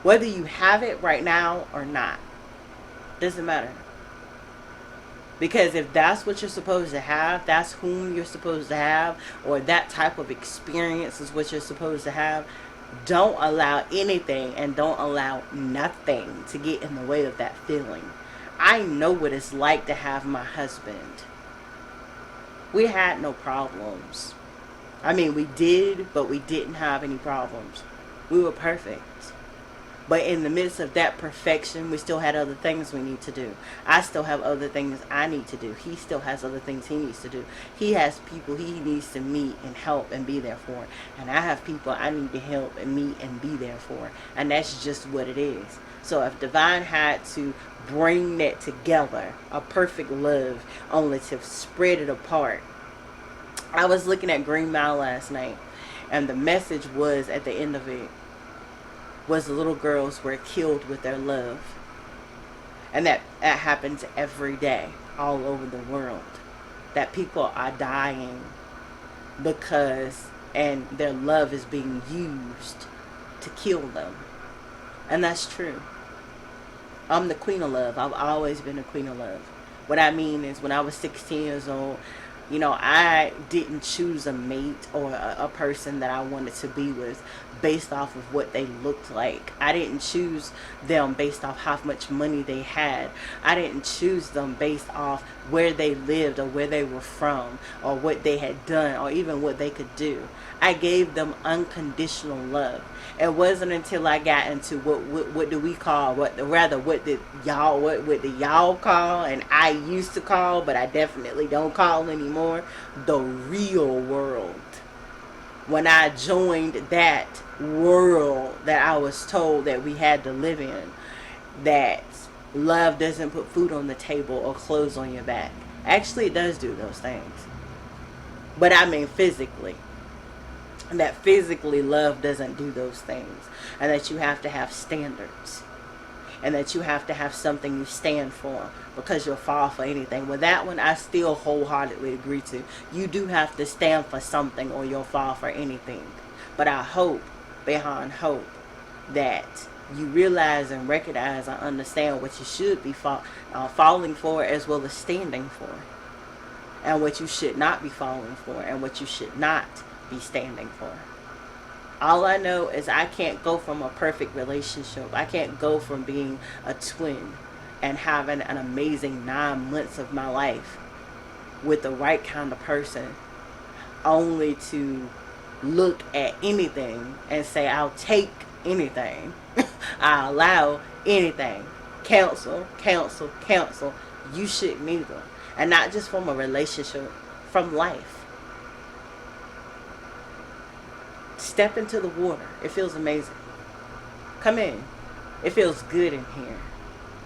Whether you have it right now or not, doesn't matter. Because if that's what you're supposed to have, that's whom you're supposed to have, or that type of experience is what you're supposed to have, don't allow anything and don't allow nothing to get in the way of that feeling. I know what it's like to have my husband. We had no problems. I mean, we did, but we didn't have any problems. We were perfect. But in the midst of that perfection, we still had other things we need to do. I still have other things I need to do. He still has other things he needs to do. He has people he needs to meet and help and be there for. And I have people I need to help and meet and be there for. And that's just what it is. So if Divine had to bring that together, a perfect love, only to spread it apart. I was looking at Green Mile last night, and the message was at the end of it, was the little girls were killed with their love. And that happens every day all over the world. That people are dying because, and their love is being used to kill them. And that's true. I'm the queen of love. I've always been the queen of love. What I mean is, when I was 16 years old, you know, I didn't choose a mate or a person that I wanted to be with based off of what they looked like. I didn't choose them based off how much money they had. I didn't choose them based off where they lived or where they were from or what they had done or even what they could do. I gave them unconditional love. It wasn't until I got into what do we call, what did y'all call, and I used to call, but I definitely don't call anymore, the real world. When I joined that world that I was told that we had to live in, that love doesn't put food on the table or clothes on your back. Actually, it does do those things. But I mean physically. And that physically love doesn't do those things. And that you have to have standards. And that you have to have something you stand for, because you'll fall for anything. Well, that one I still wholeheartedly agree to. You do have to stand for something or you'll fall for anything. But I hope, beyond hope, that you realize and recognize and understand what you should be falling for, as well as standing for. And what you should not be falling for, and what you should not be standing for. All I know is I can't go from a perfect relationship. I can't go from being a twin and having an amazing 9 months of my life with the right kind of person, only to look at anything and say, I'll take anything. I allow anything. Counsel. You shouldn't either. And not just from a relationship, from life. Step into the water. It feels amazing. Come in. It feels good in here.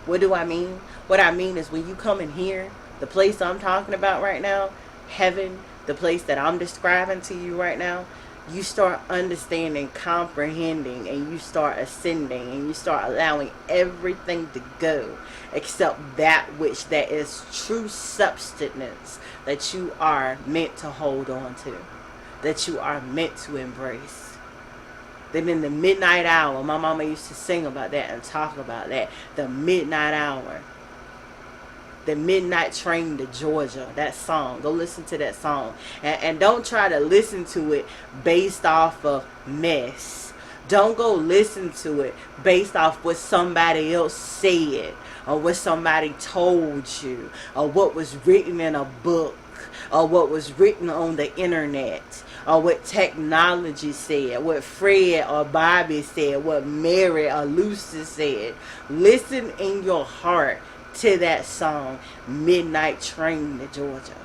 What do I mean? What I mean is, when you come in here, the place I'm talking about right now, heaven, the place that I'm describing to you right now, you start understanding, comprehending, and you start ascending, and you start allowing everything to go except that which that is true substance that you are meant to hold on to, that you are meant to embrace. Then in the midnight hour, my mama used to sing about that and talk about that. The midnight hour. The midnight train to Georgia. That song. Go listen to that song. And don't try to listen to it based off of mess. Don't go listen to it based off what somebody else said, or what somebody told you, or what was written in a book, or what was written on the internet, or what technology said, what Fred or Bobby said, what Mary or Lucy said. Listen in your heart to that song, Midnight Train to Georgia,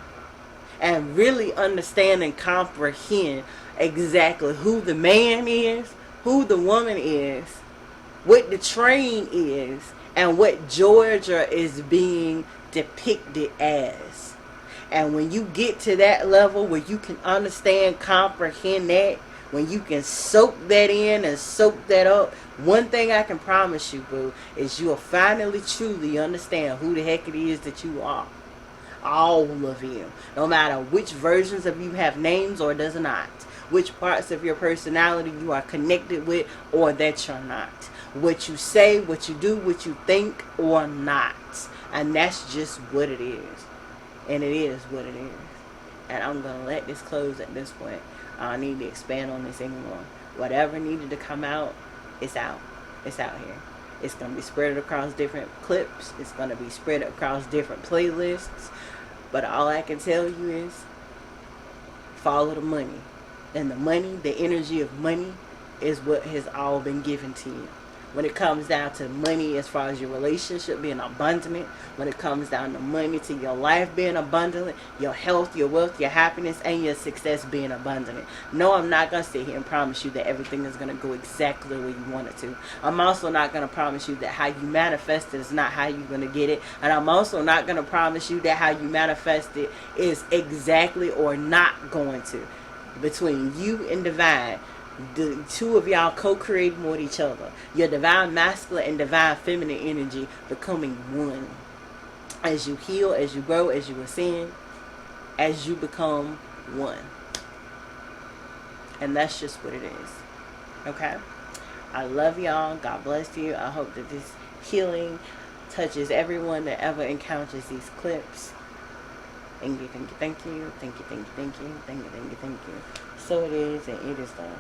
and really understand and comprehend exactly who the man is, who the woman is, what the train is, and what Georgia is being depicted as. And when you get to that level where you can understand, comprehend that, when you can soak that in and soak that up, one thing I can promise you, boo, is you'll finally truly understand who the heck it is that you are. All of you. No matter which versions of you have names or does not. Which parts of your personality you are connected with or that you're not. what you say, what you do, what you think, or not. And that's just what it is. And it is what it is. And I'm going to let this close at this point. I don't need to expand on this anymore. Whatever needed to come out, it's out. It's out here. It's going to be spread across different clips. It's going to be spread across different playlists. But all I can tell you is follow the money. And the money, the energy of money, is what has all been given to you. When it comes down to money as far as your relationship being abundant, when it comes down to money to your life being abundant, your health, your wealth, your happiness, and your success being abundant. No, I'm not going to sit here and promise you that everything is going to go exactly where you want it to. I'm also not going to promise you that how you manifest it is not how you're going to get it. And I'm also not going to promise you that how you manifest it is exactly or not going to. Between you and divine, the two of y'all co-creating with each other, your divine masculine and divine feminine energy becoming one. As you heal, as you grow, as you ascend, as you become one. And that's just what it is. Okay? I love y'all. God bless you. I hope that this healing touches everyone that ever encounters these clips. Thank you, thank you, thank you. Thank you, thank you, thank you. Thank you, thank you, thank you. So it is, and it is done.